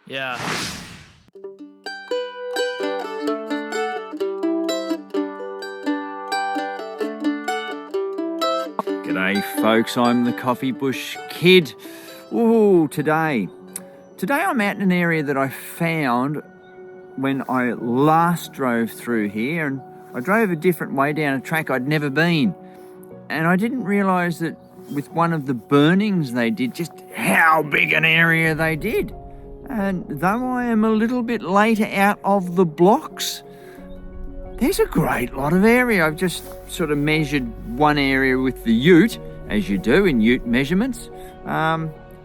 Yeah. G'day folks, I'm the Coffee Bush Kid. Ooh, today I'm out in an area that I found when I last drove through here, and I drove a different way down a track I'd never been. And I didn't realise that with one of the burnings they did, just how big an area they did. And though I am a little bit later out of the blocks, there's a great lot of area. I've just sort of measured one area with the ute, as you do in ute measurements.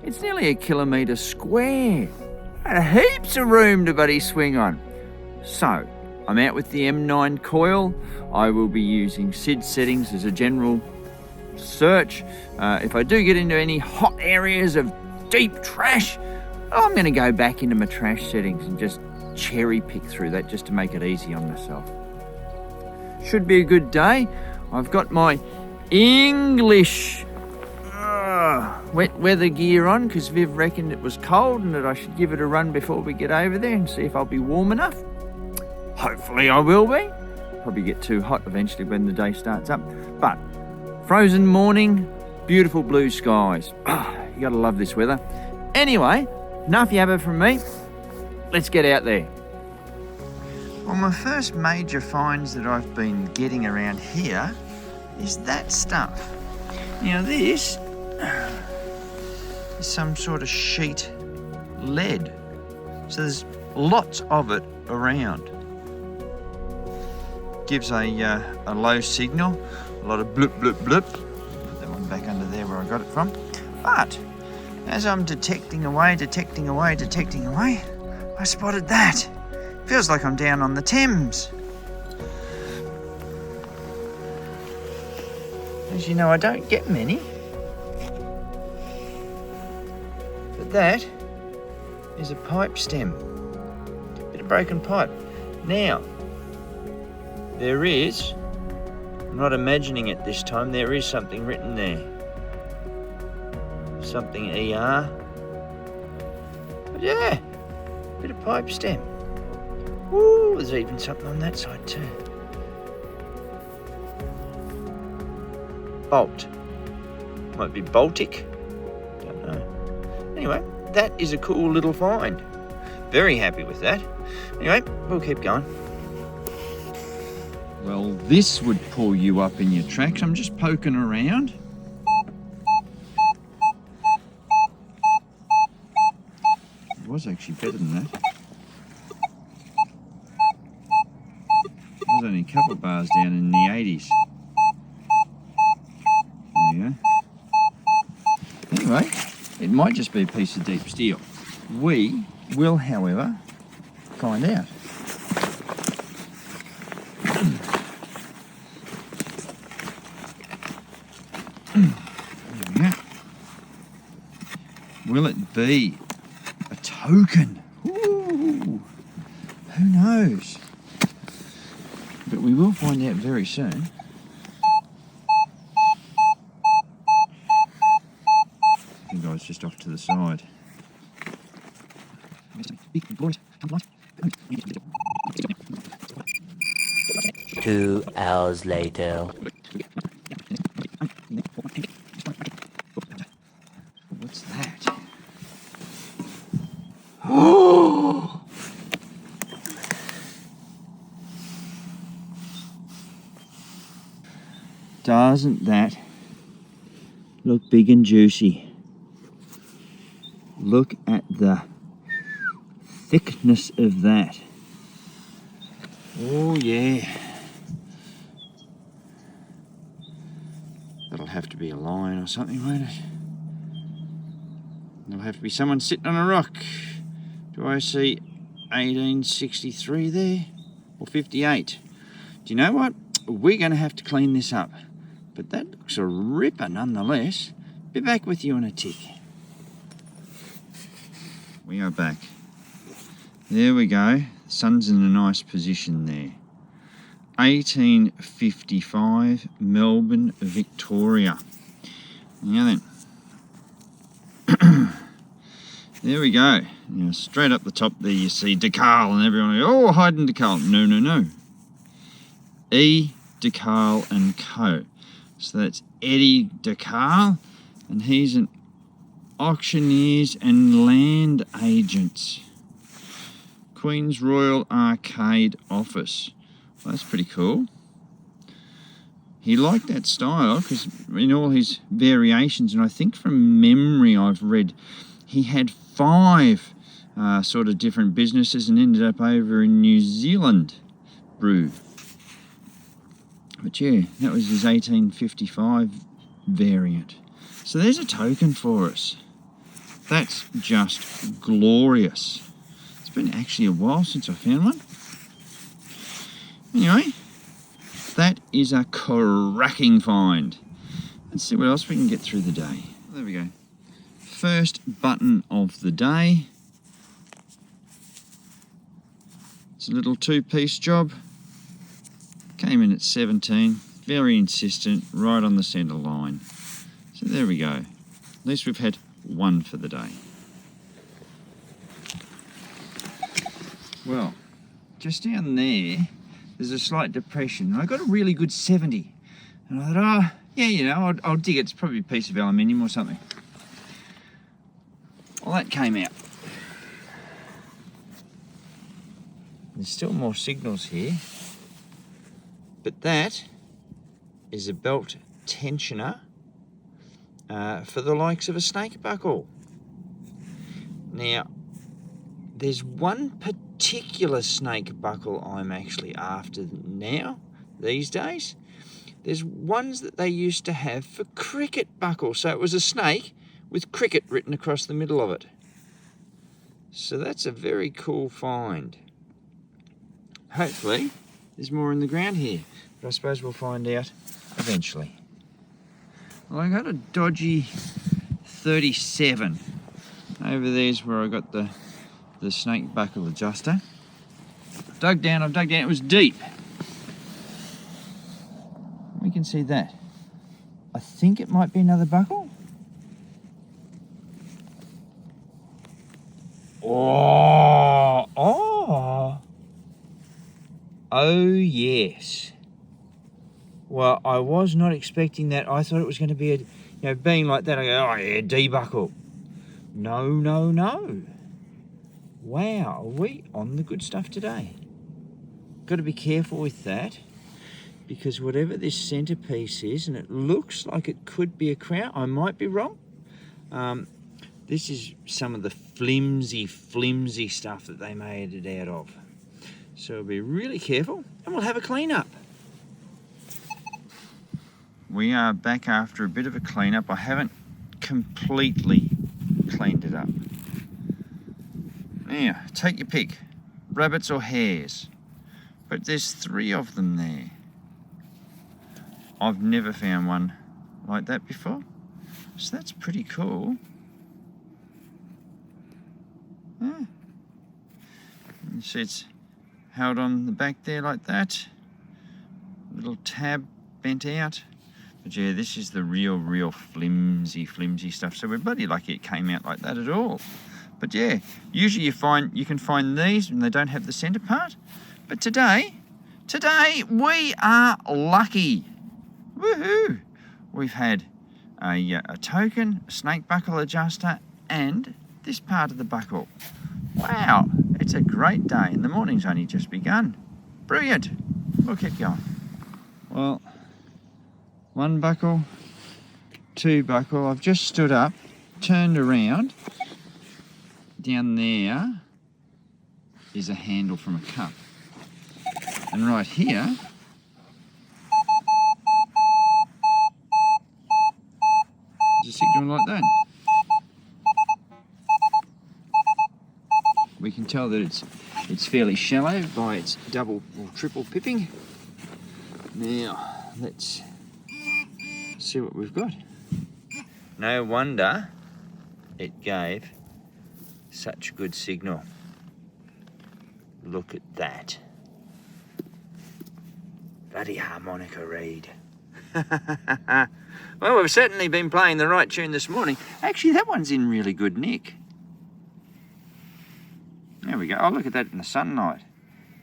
It's nearly 1 kilometre square. Heaps of room to buddy swing on. So, I'm out with the M9 Coil. I will be using SID settings as a general search. If I do get into any hot areas of deep trash, I'm going to go back into my trash settings and just cherry pick through that just to make it easy on myself. Should be a good day. I've got my English wet weather gear on because Viv reckoned it was cold and that I should give it a run before we get over there and see if I'll be warm enough. Hopefully I will be. Probably get too hot eventually when the day starts up. But frozen morning, beautiful blue skies. You gotta love this weather. Anyway, enough yabba from me. Let's get out there. Well, my first major finds that I've been getting around here is that stuff. Now this is some sort of sheet lead. So there's lots of it around. Gives a low signal, a lot of blip, blip, blip. Put that one back under there where I got it from. But as I'm detecting away, I spotted that. Feels like I'm down on the Thames. As you know, I don't get many. But that is a pipe stem. Bit of broken pipe. Now, there is, I'm not imagining it this time, there is something written there. Something ER. But yeah, bit of pipe stem. Ooh, there's even something on that side too. Bolt. Might be Baltic. Don't know. Anyway, that is a cool little find. Very happy with that. Anyway, we'll keep going. Well, this would pull you up in your tracks. I'm just poking around. It was actually better than that. There's only a couple of bars down in the 80s. There you go. Anyway, it might just be a piece of deep steel. We will, however, find out. There we go. Will it be a token? Ooh, who knows? But we will find out very soon. I think I was just off to the side. 2 hours later. What's that? Oh! Doesn't that look big and juicy? Look at the thickness of that. Oh yeah. That'll have to be a lion or something, won't it? There'll have to be someone sitting on a rock. Do I see 1863 there? Or 58? Do you know what? We're going to have to clean this up. But that looks a ripper nonetheless. Be back with you in a tick. We are back. There we go. The sun's in a nice position there. 1855, Melbourne, Victoria. Now then, There we go. Now, straight up the top there you see Decal, and everyone goes, oh, Hayden Decal. No, no, no. E. Decal and Co. So that's Eddie Decal, and he's an auctioneers and land agents. Queen's Royal Arcade Office. Well, that's pretty cool. He liked that style because in all his variations, and I think from memory I've read, he had 5 sort of different businesses and ended up over in New Zealand brew. But yeah, that was his 1855 variant. So there's a token for us. That's just glorious. It's been actually a while since I found one. Anyway, that is a cracking find. Let's see what else we can get through the day. There we go. First button of the day. It's a little 2-piece job. Came in at 17, very insistent, right on the centre line. So there we go. At least we've had one for the day. Well, just down there, there's a slight depression. I got a really good 70. And I thought, oh, yeah, you know, I'll dig it. It's probably a piece of aluminium or something. Well, that came out. There's still more signals here. But that is a belt tensioner for the likes of a snake buckle. Now, there's one particular snake buckle I'm actually after now, these days. There's ones that they used to have for cricket buckles. So it was a snake with cricket written across the middle of it. So that's a very cool find. Hopefully, there's more in the ground here, but I suppose we'll find out eventually. Well, I got a dodgy 37. Over there's where I got the snake buckle adjuster. I've dug down, it was deep. We can see that. I think it might be another buckle. Oh yes. Well, I was not expecting that. I thought it was going to be being like that, I go, oh yeah, D-buckle. No, no, no. Wow, are we on the good stuff today? Got to be careful with that, because whatever this centerpiece is, and it looks like it could be a crown, I might be wrong. This is some of the flimsy stuff that they made it out of. So be really careful, and we'll have a clean up. We are back after a bit of a clean up. I haven't completely cleaned it up. Now, take your pick, rabbits or hares. But there's 3 of them there. I've never found one like that before. So that's pretty cool. Yeah. You see it's held on the back there like that. Little tab bent out. But yeah, this is the real flimsy stuff. So we're bloody lucky it came out like that at all. But yeah, usually you can find these and they don't have the centre part. But today we are lucky. Woohoo! We've had a token, a snake buckle adjuster, and this part of the buckle. Wow, it's a great day, and the morning's only just begun. Brilliant. We'll keep going. Well, 1 buckle, 2 buckle. I've just stood up, turned around. Down there is a handle from a cup. And right here is a signal like that. We can tell that it's fairly shallow by its double or triple pipping. Now, let's see what we've got. No wonder it gave such a good signal. Look at that. Bloody harmonica reed. Well, we've certainly been playing the right tune this morning. Actually, that one's in really good nick. we go. Oh, look at that in the sunlight.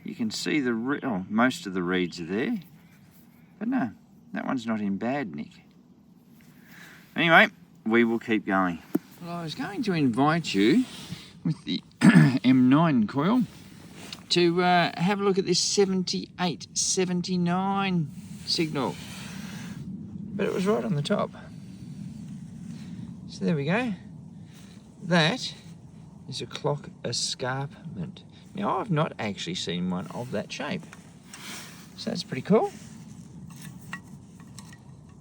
You can see most of the reeds are there. But no, that one's not in bad nick. Anyway, we will keep going. Well, I was going to invite you with the M9 coil to have a look at this 7879 signal. But it was right on the top. So there we go. That is a clock escarpment. Now, I've not actually seen one of that shape. So that's pretty cool.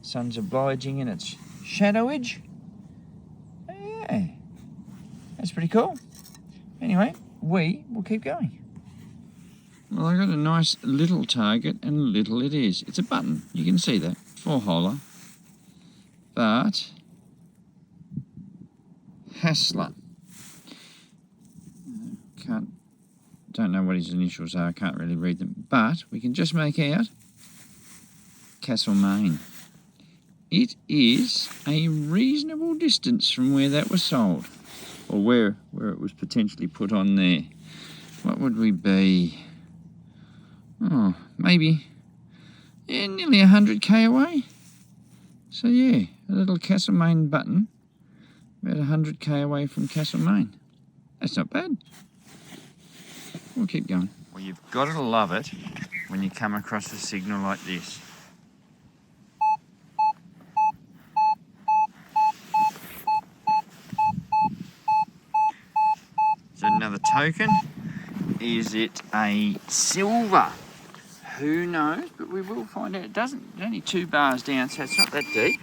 Sun's obliging in its shadowage. Yeah, that's pretty cool. Anyway, we will keep going. Well, I got a nice little target, and little it is. It's a button, you can see that, 4-holer. But Hassler. Don't know what his initials are, can't really read them, but we can just make out Castlemaine. It is a reasonable distance from where that was sold, or where it was potentially put on there. What would we be? Oh, maybe, yeah, nearly 100k away. So yeah, a little Castlemaine button, about 100k away from Castlemaine. That's not bad. We'll keep going. Well, you've got to love it when you come across a signal like this. Is that another token? Is it a silver? Who knows? But we will find out. It's only 2 bars down, so it's not that deep.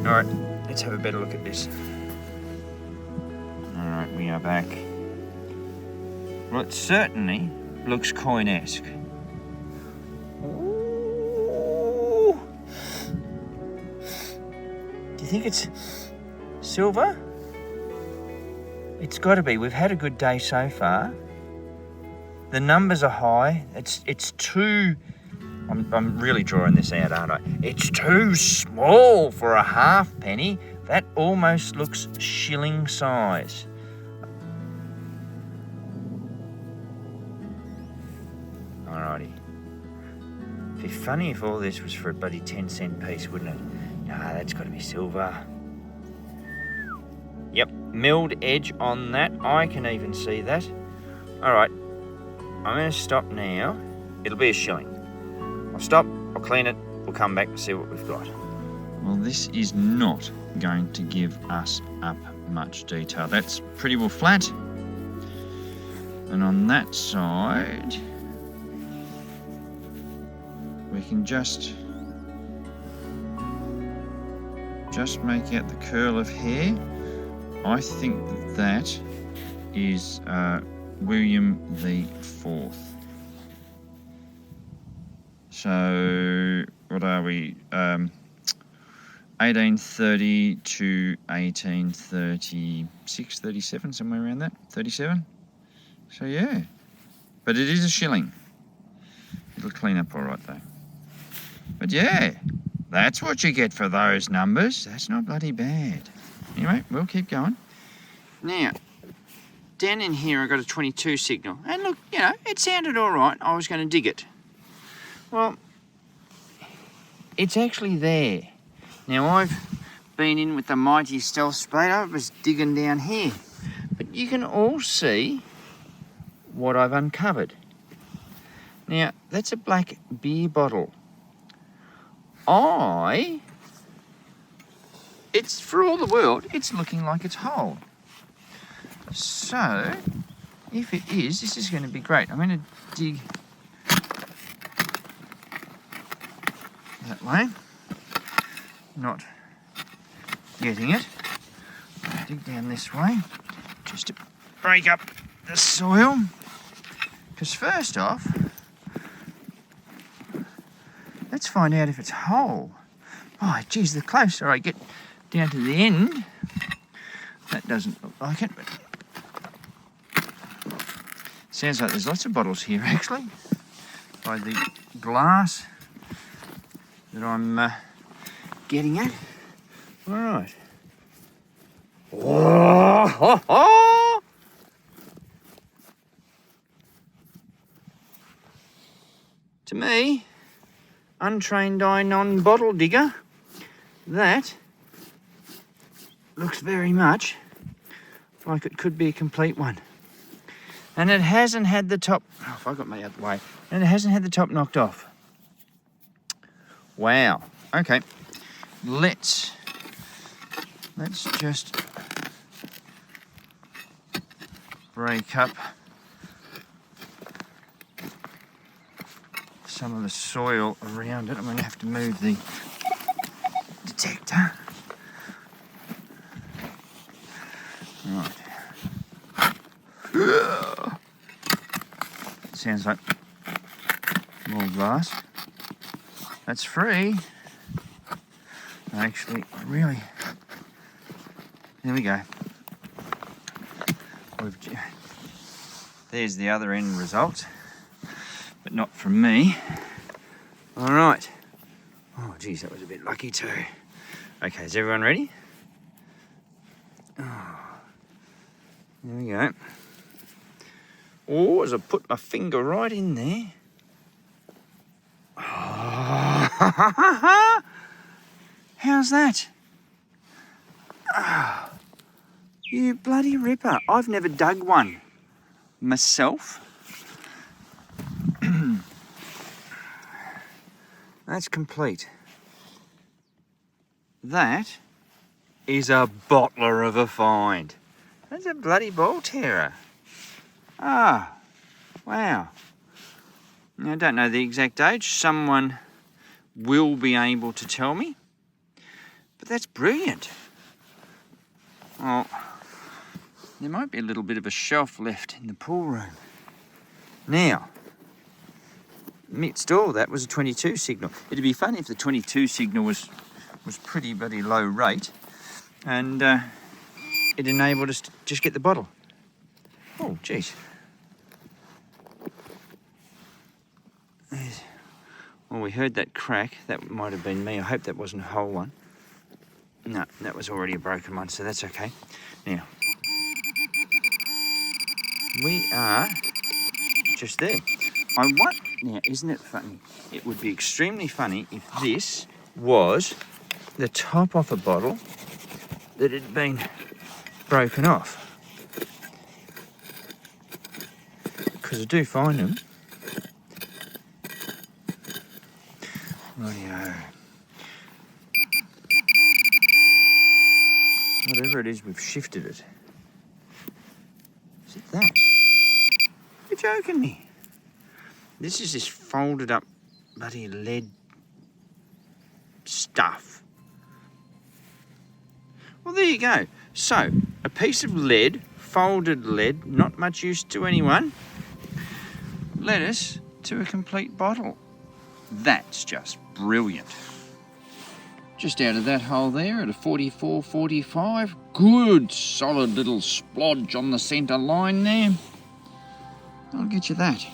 Alright, let's have a better look at this. Alright, we are back. Well, it certainly looks coin-esque. Ooh. Do you think it's silver? It's got to be. We've had a good day so far. The numbers are high. It's too... I'm really drawing this out, aren't I? It's too small for a halfpenny. That almost looks shilling size. Alrighty. It'd be funny if all this was for a bloody 10-cent piece, wouldn't it? Nah, that's got to be silver. Yep, milled edge on that. I can even see that. Alright, I'm going to stop now. It'll be a shilling. I'll stop, I'll clean it, we'll come back and see what we've got. Well, this is not going to give us up much detail. That's pretty well flat. And on that side, we can just make out the curl of hair. I think that is William the Fourth. So, what are we? 1830 to 1836, 37, somewhere around that. 37. So, yeah. But it is a shilling. It'll clean up all right, though. But, yeah, that's what you get for those numbers. That's not bloody bad. Anyway, we'll keep going. Now, down in here, I got a 22 signal. And look, you know, it sounded all right. I was going to dig it. Well, it's actually there. Now, I've been in with the mighty stealth spade. I was digging down here. But you can all see what I've uncovered. Now, that's a black beer bottle. It's for all the world, it's looking like it's whole. So, if it is, this is going to be great. I'm going to dig that way, not getting it. I'll dig down this way just to break up the soil. Because first off, let's find out if it's whole. Oh, geez, the closer I get down to the end, that doesn't look like it, but sounds like there's lots of bottles here, actually, by the glass that I'm getting at. All right. Oh, to me, untrained eye, non-bottle digger, that looks very much like it could be a complete one. And it hasn't had the top, oh, if I got my out the way, and it hasn't had the top knocked off. Wow. Okay. Let's just break up some of the soil around it. I'm going to have to move the detector. Right. Sounds like more glass. That's free. Actually, really. There we go. There's the other end result, but not from me. All right. Oh, geez, that was a bit lucky too. Okay, is everyone ready? Oh, there we go. Oh, as I put my finger right in there. Oh, how's that? Oh, you bloody ripper. I've never dug one myself. That's complete. That is a bottler of a find. That's a bloody ball terror. Ah, wow. Now, I don't know the exact age. Someone will be able to tell me. But that's brilliant. Well, there might be a little bit of a shelf left in the pool room. Now, amidst all that was a 22 signal. It'd be funny if the 22 signal was pretty bloody low rate and it enabled us to just get the bottle. Oh, geez. Well, we heard that crack. That might have been me. I hope that wasn't a whole one. No, that was already a broken one, so that's okay. Now, we are just there. Now, isn't it funny? It would be extremely funny if this was the top off a bottle that had been broken off. Because I do find them. Rightio. Whatever it is, we've shifted it. Is it that? You're joking me. This is this folded up bloody lead stuff. Well, there you go. So, a piece of lead, folded lead, not much use to anyone, led us to a complete bottle. That's just brilliant. Just out of that hole there at a 44.45. Good solid little splodge on the centre line there. I'll get you that.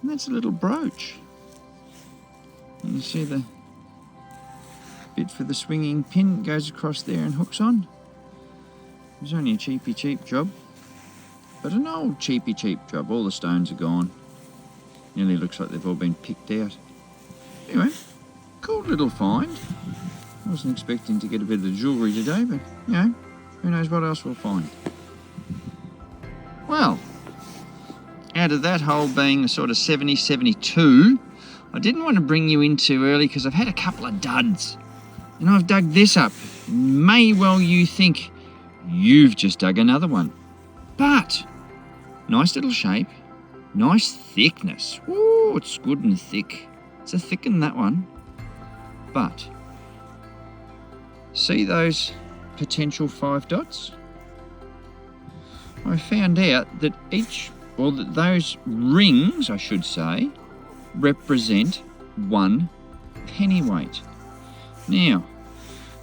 And that's a little brooch. You can see the bit for the swinging pin goes across there and hooks on. It was only a cheap job. But an old cheap job. All the stones are gone. Nearly looks like they've all been picked out. Anyway, cool little find. Wasn't expecting to get a bit of jewellery today, but, you know, who knows what else we'll find. Well, out of that hole being a sort of 70, 72, I didn't want to bring you in too early because I've had a couple of duds. And I've dug this up. May well you think you've just dug another one. But, nice little shape. Nice thickness. Ooh, it's good and thick. It's a thick one, that one. But, See those potential 5 dots? I found out that that those rings, I should say, represent 1 pennyweight. Now,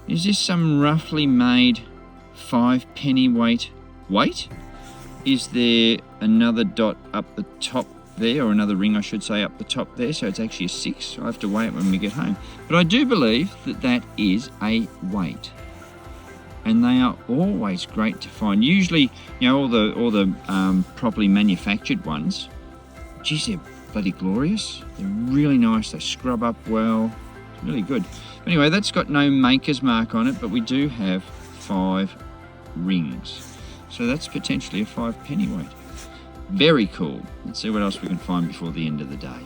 is this some roughly made 5 pennyweight weight? Is there another dot up the top there, or another ring I should say up the top there, so it's actually a 6? I'll have to weigh it when we get home. But I do believe that that is a weight. And they are always great to find. Usually, you know, all the properly manufactured ones, geez, they're bloody glorious. They're really nice. They scrub up well. It's really good. Anyway, that's got no maker's mark on it, but we do have 5 rings. So that's potentially a 5 pennyweight. Very cool. Let's see what else we can find before the end of the day.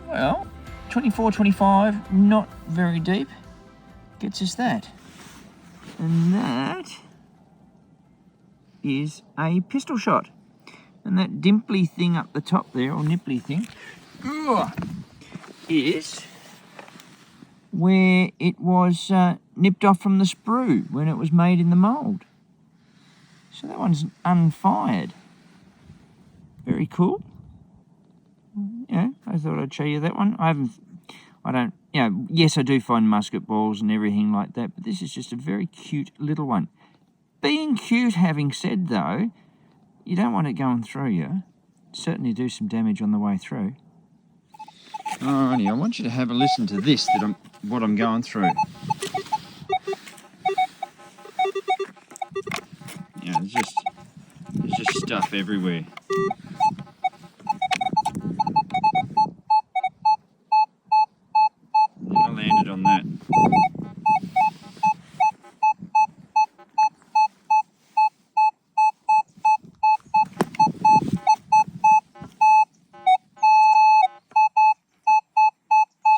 Well, 24.25, not very deep. Gets us that. And that is a pistol shot. And that dimply thing up the top there, or nipply thing, is where it was nipped off from the sprue when it was made in the mould. So that one's unfired. Very cool. Yeah, I thought I'd show you that one. Yes, I do find musket balls and everything like that, but this is just a very cute little one. Being cute, having said though, you don't want it going through you. Certainly do some damage on the way through. Alrighty, I want you to have a listen to this, what I'm going through. Yeah, there's just stuff everywhere. I landed on that.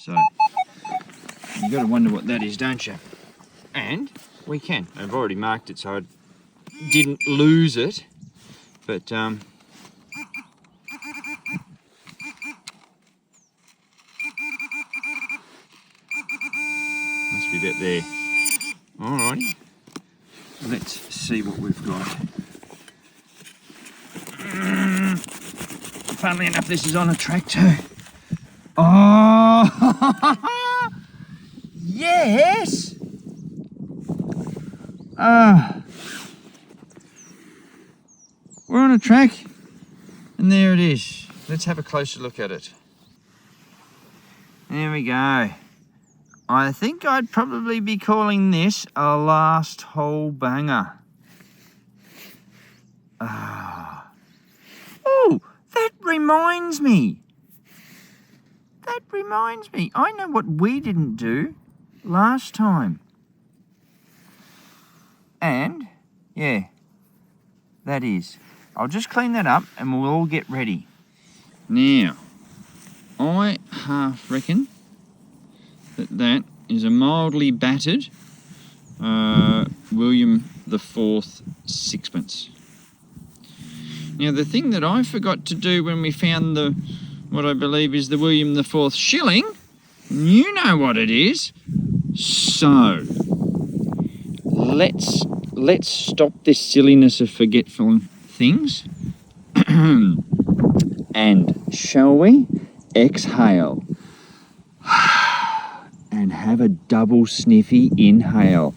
So, you've got to wonder what that is, don't you? And we can. I've already marked it so I didn't lose it, but must be about there. Alrighty, let's see what we've got. Funnily enough, this is on a track too. Oh, yes. We're on a track, and there it is. Let's have a closer look at it. There we go. I think I'd probably be calling this a last hole banger. Oh, that reminds me. I know what we didn't do last time. And, yeah, that is. I'll just clean that up and we'll all get ready. Now, I half reckon that is a mildly battered William IV sixpence. Now, the thing that I forgot to do when we found what I believe is the William IV shilling, you know what it is. So, let's stop this silliness of forgetful things. And shall we exhale and have a double sniffy inhale?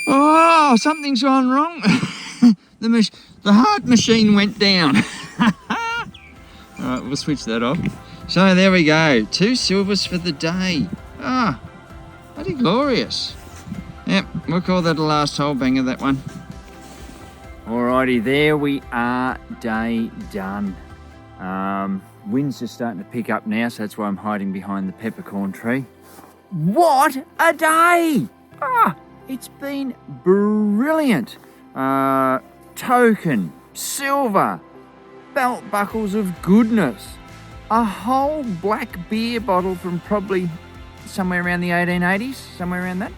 Oh, something's gone wrong. The heart machine went down. All right, we'll switch that off. So there we go, 2 silvers for the day. Bloody glorious. Yep, we'll call that a last hole banger, that one. Alrighty, there we are, day done. Wind's just starting to pick up now, so that's why I'm hiding behind the peppercorn tree. What a day! It's been brilliant. Token, silver, belt buckles of goodness, a whole black beer bottle from probably somewhere around the 1880s, somewhere around that.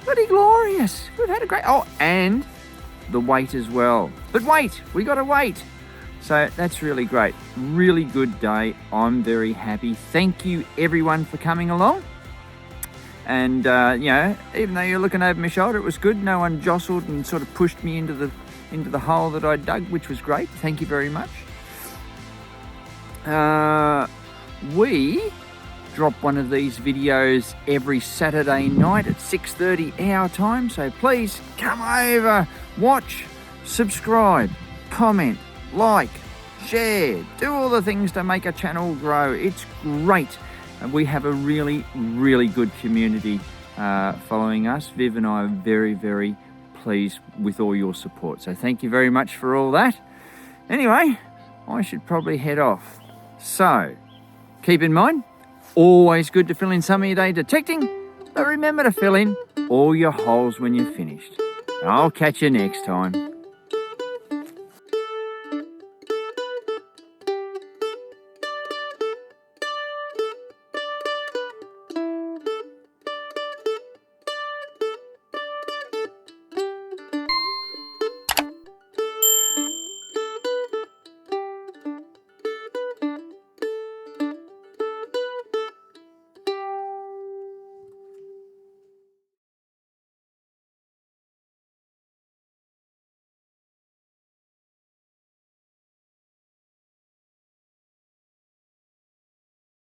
Bloody glorious. We've had a great... Oh, and the weight as well. But wait, we got to wait. So that's really great. Really good day. I'm very happy. Thank you everyone for coming along. And, you know, even though you're looking over my shoulder, it was good. No one jostled and sort of pushed me into the hole that I dug, which was great. Thank you very much. We drop one of these videos every Saturday night at 6:30 our time. So please come over, watch, subscribe, comment, like, share, do all the things to make a channel grow. It's great. And we have a really, really good community following us. Viv and I are very, very pleased with all your support. So thank you very much for all that. Anyway, I should probably head off. So keep in mind, always good to fill in some of your day detecting, but remember to fill in all your holes when you're finished. I'll catch you next time.